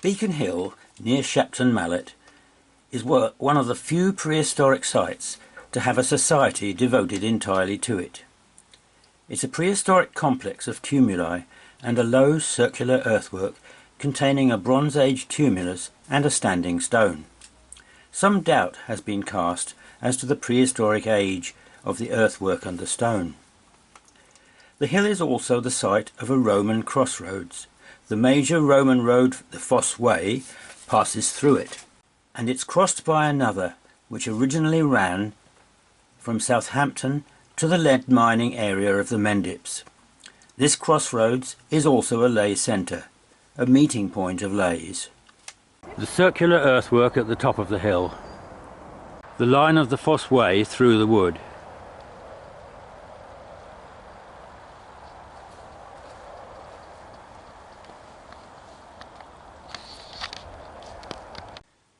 Beacon Hill, near Shepton Mallet, is one of the few prehistoric sites to have a society devoted entirely to it. It's a prehistoric complex of tumuli and a low circular earthwork containing a Bronze Age tumulus and a standing stone. Some doubt has been cast as to the prehistoric age of the earthwork and the stone. The hill is also the site of a Roman crossroads. The major Roman road, the Fosse Way, passes through it, and it's crossed by another which originally ran from Southampton to the lead mining area of the Mendips. This crossroads is also a lay centre, a meeting point of Leys. The circular earthwork at the top of the hill, the line of the Fosse Way through the wood.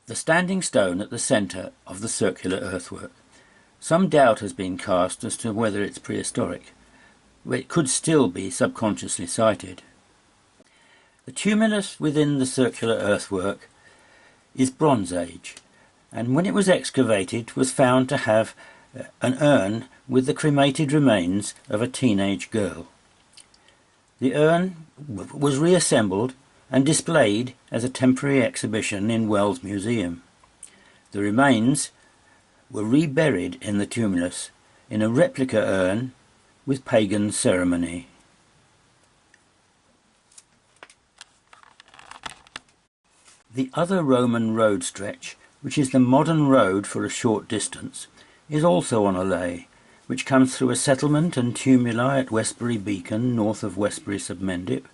The standing stone at the centre of the circular earthwork. Some doubt has been cast as to whether it's prehistoric, but it could still be subconsciously sited. The tumulus within the circular earthwork is Bronze Age, and when it was excavated was found to have an urn with the cremated remains of a teenage girl. The urn was reassembled and displayed as a temporary exhibition in Wells Museum. The remains were reburied in the tumulus in a replica urn with pagan ceremony. The other Roman road stretch, which is the modern road for a short distance, is also on a lay, which comes through a settlement and tumuli at Westbury Beacon, north of Westbury sub Mendip,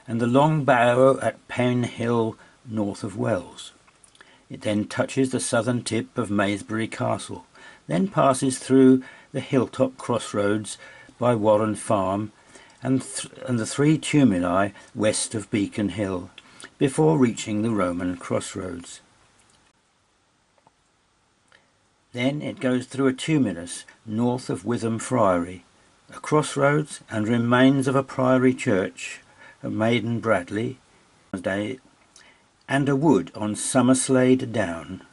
and the long barrow at Pen Hill, north of Wells. It then touches the southern tip of Maysbury Castle, then passes through the hilltop crossroads by Warren Farm and the three tumuli west of Beacon Hill, before reaching the Roman crossroads. Then it goes through a tumulus north of Witham Friary, a crossroads and remains of a priory church of Maiden Bradley, and a wood on Somerset Down.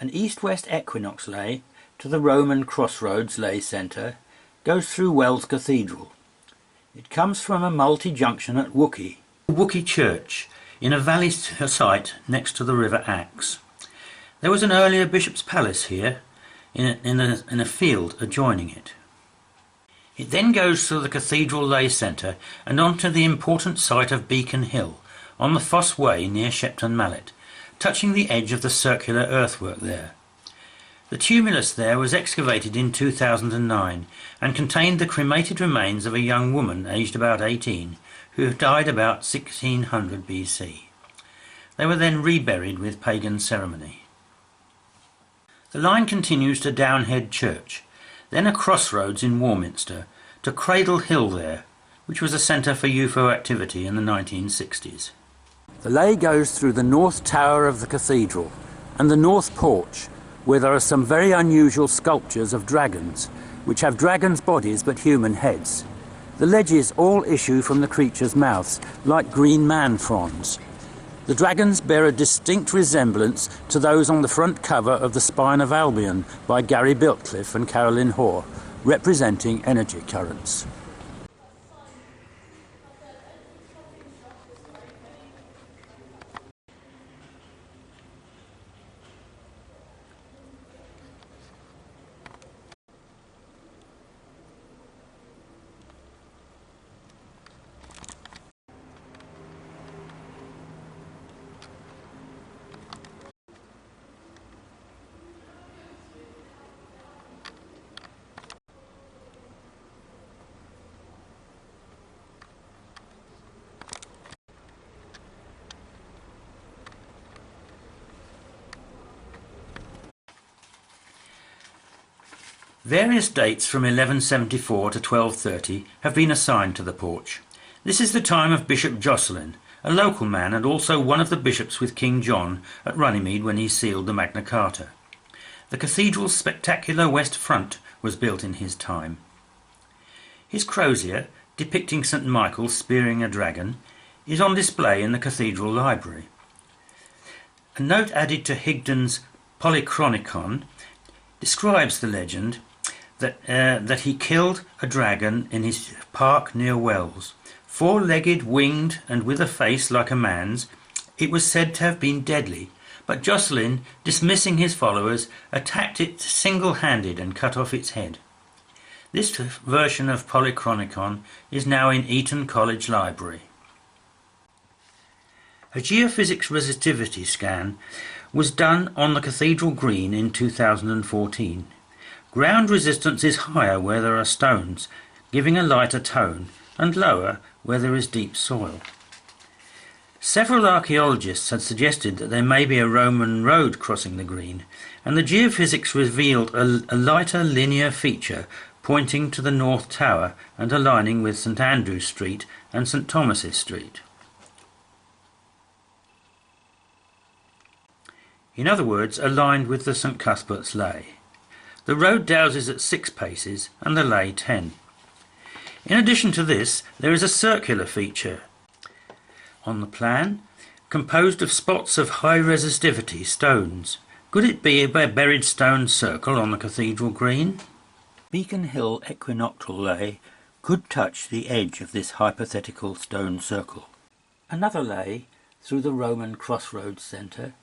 An east-west equinox lay to the Roman crossroads lay centre goes through Wells Cathedral. It comes from a multi-junction at Wookey Church, in a valley site next to the River Axe. There was an earlier bishop's palace here, in a field adjoining it. It then goes through the Cathedral Lay Centre and onto the important site of Beacon Hill, on the Fosse Way near Shepton Mallet, touching the edge of the circular earthwork there. The tumulus there was excavated in 2009 and contained the cremated remains of a young woman aged about 18 who died about 1600 BC. They were then reburied with pagan ceremony. The line continues to Downhead Church, then a crossroads in Warminster to Cradle Hill there, which was a centre for UFO activity in the 1960s. The lay goes through the north tower of the cathedral and the north porch, where there are some very unusual sculptures of dragons, which have dragons' bodies but human heads. The ledges all issue from the creatures' mouths, like green man fronds. The dragons bear a distinct resemblance to those on the front cover of The Spine of Albion by Gary Biltcliffe and Carolyn Hoare, representing energy currents. Various dates from 1174 to 1230 have been assigned to the porch. This is the time of Bishop Jocelyn, a local man and also one of the bishops with King John at Runnymede when he sealed the Magna Carta. The cathedral's spectacular west front was built in his time. His crozier, depicting St. Michael spearing a dragon, is on display in the cathedral library. A note added to Higden's Polychronicon describes the legend that he killed a dragon in his park near Wells. Four-legged, winged, and with a face like a man's, it was said to have been deadly, but Jocelyn, dismissing his followers, attacked it single-handed and cut off its head. This version of Polychronicon is now in Eton College Library. A geophysics resistivity scan was done on the Cathedral Green in 2014. Ground resistance is higher where there are stones, giving a lighter tone, and lower where there is deep soil. Several archaeologists had suggested that there may be a Roman road crossing the green, and the geophysics revealed a lighter linear feature pointing to the North Tower and aligning with St Andrew's Street and St Thomas's Street. In other words, aligned with the St Cuthbert's Lay. The road dowses at 6 paces and the lay 10. In addition to this, there is a circular feature on the plan, composed of spots of high resistivity stones. Could it be a buried stone circle on the Cathedral Green? Beacon Hill Equinoctial Lay could touch the edge of this hypothetical stone circle. Another lay, through the Roman Crossroads Centre,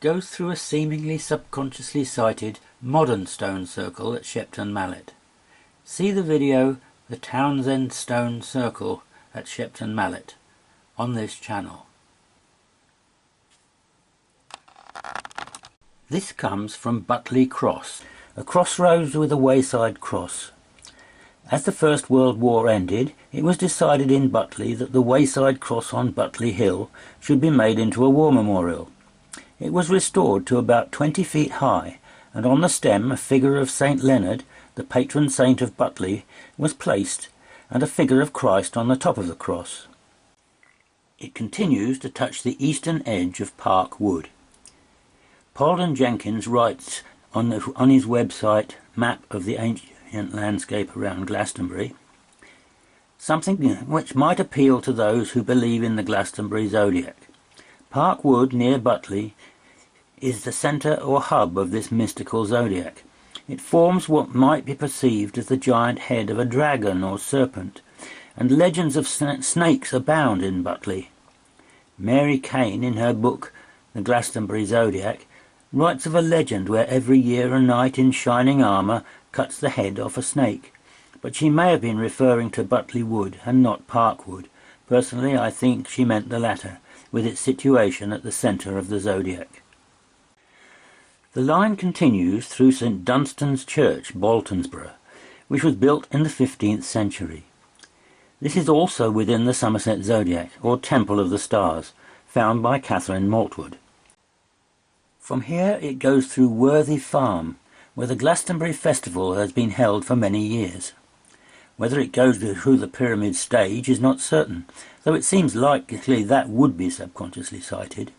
goes through a seemingly subconsciously sighted modern stone circle at Shepton Mallet. See the video The Townsend Stone Circle at Shepton Mallet on this channel. This comes from Butley Cross, a crossroads with a wayside cross. As the First World War ended, it was decided in Butley that the wayside cross on Butley Hill should be made into a war memorial. It was restored to about 20 feet high, and on the stem a figure of St Leonard, the patron saint of Butley, was placed, and a figure of Christ on the top of the cross. It continues to touch the eastern edge of Park Wood. Paul Jenkins writes on his website, Map of the Ancient Landscape Around Glastonbury, something which might appeal to those who believe in the Glastonbury zodiac. Park Wood, near Butley, is the centre or hub of this mystical zodiac. It forms what might be perceived as the giant head of a dragon or serpent, and legends of snakes abound in Butley. Mary Kane, in her book The Glastonbury Zodiac, writes of a legend where every year a knight in shining armour cuts the head off a snake, but she may have been referring to Butley Wood and not Park Wood. Personally, I think she meant the latter, with its situation at the centre of the zodiac. The line continues through St Dunstan's Church, Boltonsborough, which was built in the 15th century. This is also within the Somerset zodiac, or Temple of the Stars, found by Catherine Maltwood. From here it goes through Worthy Farm, where the Glastonbury Festival has been held for many years. Whether it goes through the pyramid stage is not certain, though it seems likely that would be subconsciously sighted.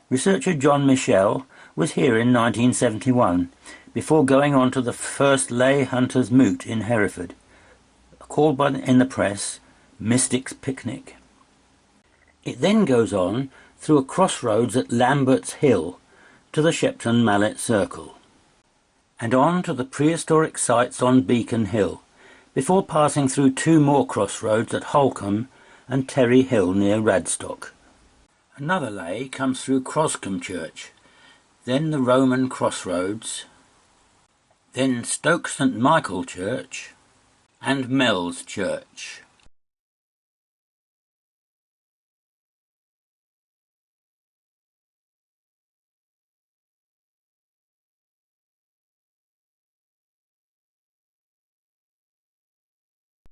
Researcher John Michel was here in 1971, before going on to the first lay hunters' moot in Hereford, called in the press Mystic's Picnic. It then goes on through a crossroads at Lambert's Hill to the Shepton Mallet Circle, and on to the prehistoric sites on Beacon Hill, before passing through 2 more crossroads at Holcombe and Terry Hill near Radstock. Another lay comes through Croscombe Church, then the Roman Crossroads, then Stoke St Michael Church and Mells Church.